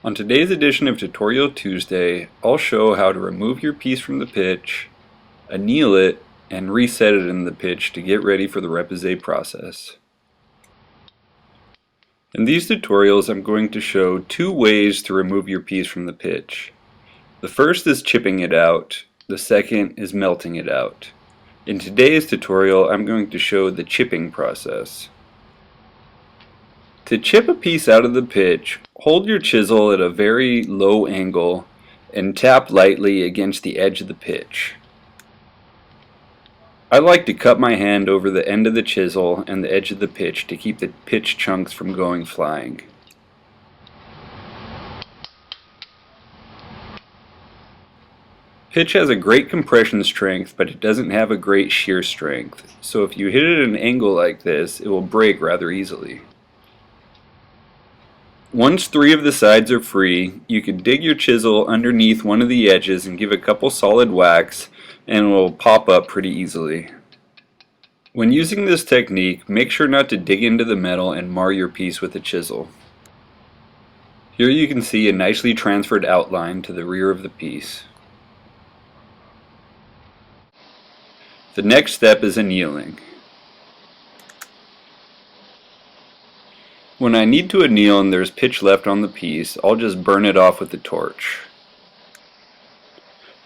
On today's edition of Tutorial Tuesday, I'll show how to remove your piece from the pitch, anneal it, and reset it in the pitch to get ready for the repousse process. In these tutorials, I'm going to show two ways to remove your piece from the pitch. The first is chipping it out, the second is melting it out. In today's tutorial, I'm going to show the chipping process. To chip a piece out of the pitch, hold your chisel at a very low angle and tap lightly against the edge of the pitch. I like to cup my hand over the end of the chisel and the edge of the pitch to keep the pitch chunks from going flying. Pitch has a great compression strength, but it doesn't have a great shear strength, so if you hit it at an angle like this, it will break rather easily. Once 3 of the sides are free, you can dig your chisel underneath one of the edges and give a couple solid whacks, and it will pop up pretty easily. When using this technique, make sure not to dig into the metal and mar your piece with a chisel. Here you can see a nicely transferred outline to the rear of the piece. The next step is annealing. When I need to anneal and there's pitch left on the piece, I'll just burn it off with a torch.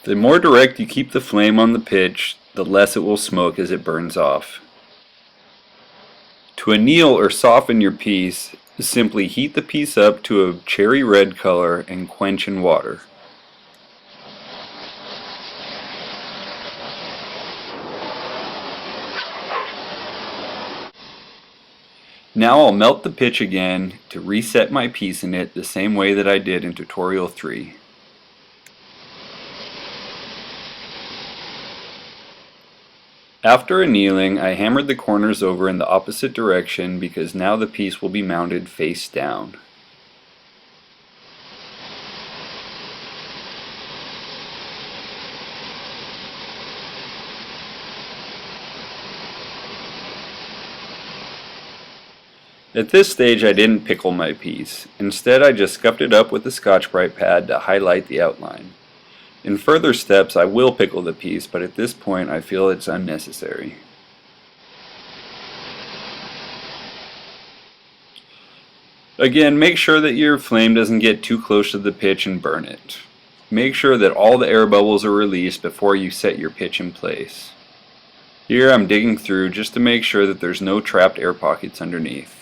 The more direct you keep the flame on the pitch, the less it will smoke as it burns off. To anneal or soften your piece, simply heat the piece up to a cherry red color and quench in water. Now I'll melt the pitch again to reset my piece in it the same way that I did in Tutorial 3. After annealing, I hammered the corners over in the opposite direction because now the piece will be mounted face down. At this stage I didn't pickle my piece. Instead I just scuffed it up with a Scotch-Brite pad to highlight the outline. In further steps I will pickle the piece, but at this point I feel it's unnecessary. Again, make sure that your flame doesn't get too close to the pitch and burn it. Make sure that all the air bubbles are released before you set your pitch in place. Here I'm digging through just to make sure that there's no trapped air pockets underneath.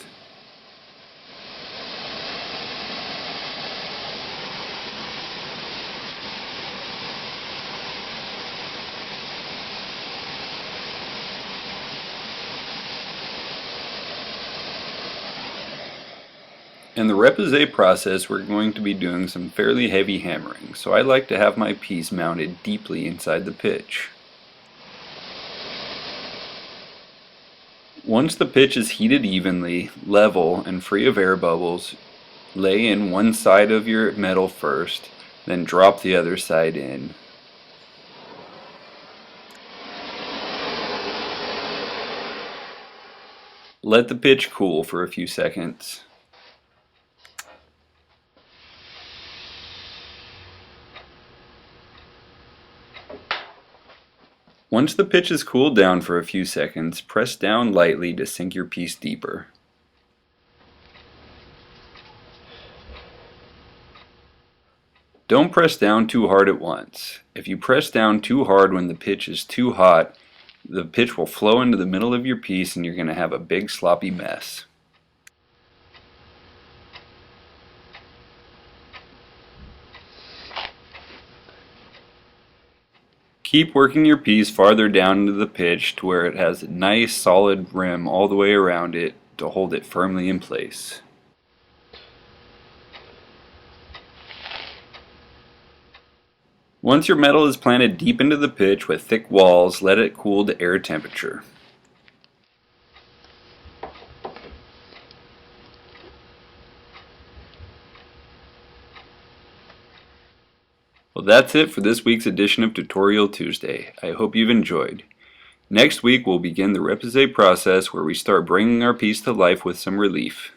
In the repousse process, we're going to be doing some fairly heavy hammering, so I like to have my piece mounted deeply inside the pitch. Once the pitch is heated evenly, level, and free of air bubbles, lay in one side of your metal first, then drop the other side in. Let the pitch cool for a few seconds. Once the pitch has cooled down for a few seconds, press down lightly to sink your piece deeper. Don't press down too hard at once. If you press down too hard when the pitch is too hot, the pitch will flow into the middle of your piece and you're going to have a big sloppy mess. Keep working your piece farther down into the pitch to where it has a nice solid rim all the way around it to hold it firmly in place. Once your metal is planted deep into the pitch with thick walls, let it cool to air temperature. Well, that's it for this week's edition of Tutorial Tuesday. I hope you've enjoyed. Next week we'll begin the repousse process where we start bringing our piece to life with some relief.